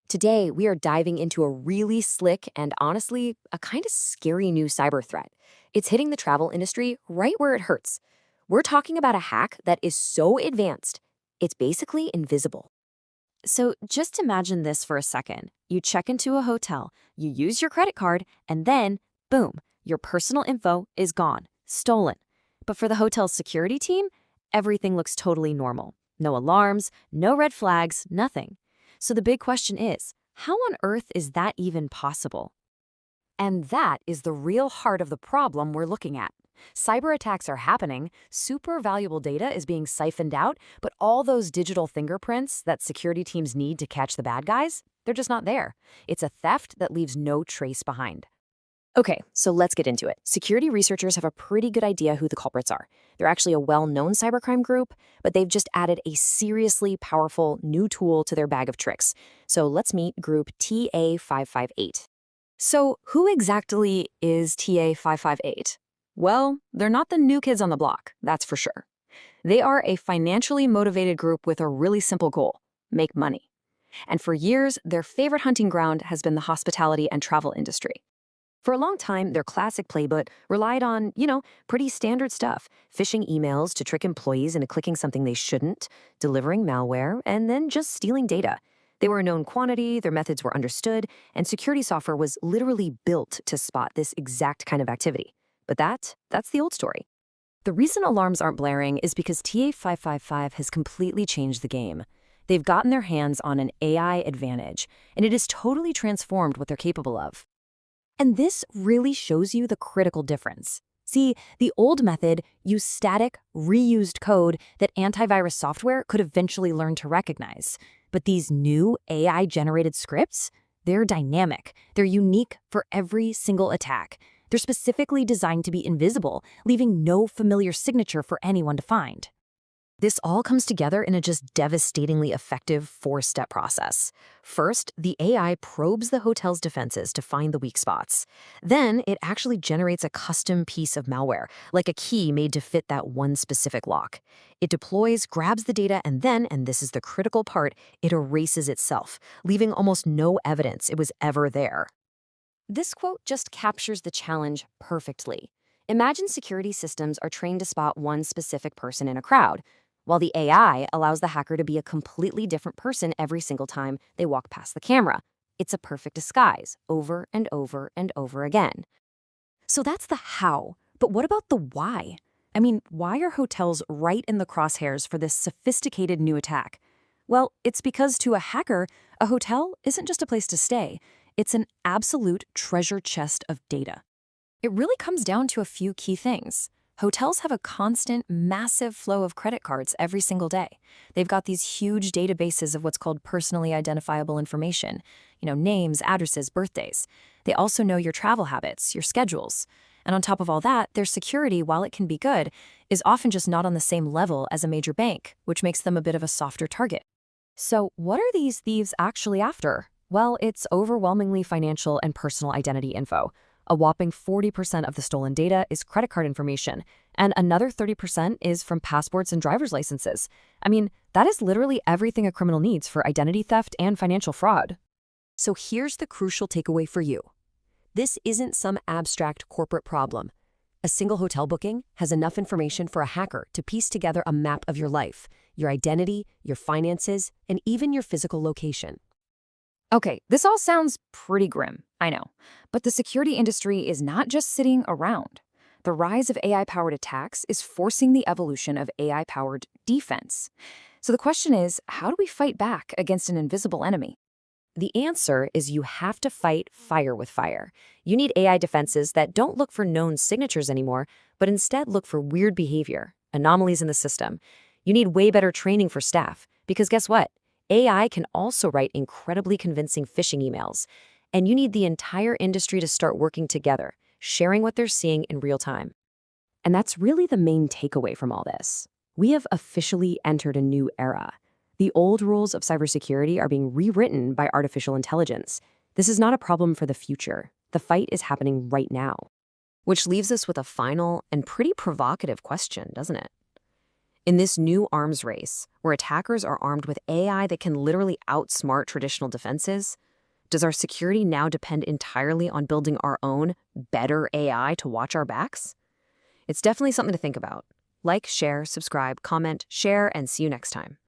Today, we are diving into a really slick and honestly, a kind of scary new cyber threat. It's hitting the travel industry right where it hurts. We're talking about a hack that is so advanced, it's basically invisible. So just imagine this for a second. You check into a hotel, you use your credit card, and then, boom, your personal info is gone, stolen. But for the hotel's security team, everything looks totally normal. No alarms, no red flags, nothing. So the big question is, how on earth is that even possible? And that is the real heart of the problem we're looking at. Cyber attacks are happening, super valuable data is being siphoned out, but all those digital fingerprints that security teams need to catch the bad guys, they're just not there. It's a theft that leaves no trace behind. Okay, so let's get into it. Security researchers have a pretty good idea who the culprits are. They're actually a well-known cybercrime group, but they've just added a seriously powerful new tool to their bag of tricks. So let's meet group TA558. So who exactly is TA558? Well, they're not the new kids on the block, that's for sure. They are a financially motivated group with a really simple goal: make money. And for years, their favorite hunting ground has been the hospitality and travel industry. For a long time, their classic playbook relied on, pretty standard stuff: phishing emails to trick employees into clicking something they shouldn't, delivering malware, and then just stealing data. They were a known quantity, their methods were understood, and security software was literally built to spot this exact kind of activity. But that's the old story. The reason alarms aren't blaring is because TA555 has completely changed the game. They've gotten their hands on an AI advantage, and it has totally transformed what they're capable of. And this really shows you the critical difference. See, the old method used static, reused code that antivirus software could eventually learn to recognize. But these new AI-generated scripts, they're dynamic. They're unique for every single attack. They're specifically designed to be invisible, leaving no familiar signature for anyone to find. This all comes together in a just devastatingly effective four-step process. First, the AI probes the hotel's defenses to find the weak spots. Then, it actually generates a custom piece of malware, like a key made to fit that one specific lock. It deploys, grabs the data, and then, and this is the critical part, it erases itself, leaving almost no evidence it was ever there. This quote just captures the challenge perfectly. Imagine security systems are trained to spot one specific person in a crowd, while the AI allows the hacker to be a completely different person every single time they walk past the camera. It's a perfect disguise, over and over and over again. So that's the how, but what about the why? I mean, why are hotels right in the crosshairs for this sophisticated new attack? Well, it's because to a hacker, a hotel isn't just a place to stay. It's an absolute treasure chest of data. It really comes down to a few key things. Hotels have a constant, massive flow of credit cards every single day. They've got these huge databases of what's called personally identifiable information, names, addresses, birthdays. They also know your travel habits, your schedules. And on top of all that, their security, while it can be good, is often just not on the same level as a major bank, which makes them a bit of a softer target. So what are these thieves actually after? Well, it's overwhelmingly financial and personal identity info. A whopping 40% of the stolen data is credit card information, and another 30% is from passports and driver's licenses. I mean, that is literally everything a criminal needs for identity theft and financial fraud. So here's the crucial takeaway for you. This isn't some abstract corporate problem. A single hotel booking has enough information for a hacker to piece together a map of your life, your identity, your finances, and even your physical location. Okay, this all sounds pretty grim, I know, but the security industry is not just sitting around. The rise of AI-powered attacks is forcing the evolution of AI-powered defense. So the question is, how do we fight back against an invisible enemy? The answer is you have to fight fire with fire. You need AI defenses that don't look for known signatures anymore, but instead look for weird behavior, anomalies in the system. You need way better training for staff, because guess what? AI can also write incredibly convincing phishing emails, and you need the entire industry to start working together, sharing what they're seeing in real time. And that's really the main takeaway from all this. We have officially entered a new era. The old rules of cybersecurity are being rewritten by artificial intelligence. This is not a problem for the future. The fight is happening right now. Which leaves us with a final and pretty provocative question, doesn't it? In this new arms race, where attackers are armed with AI that can literally outsmart traditional defenses, does our security now depend entirely on building our own, better AI to watch our backs? It's definitely something to think about. Like, share, subscribe, comment, share, and see you next time.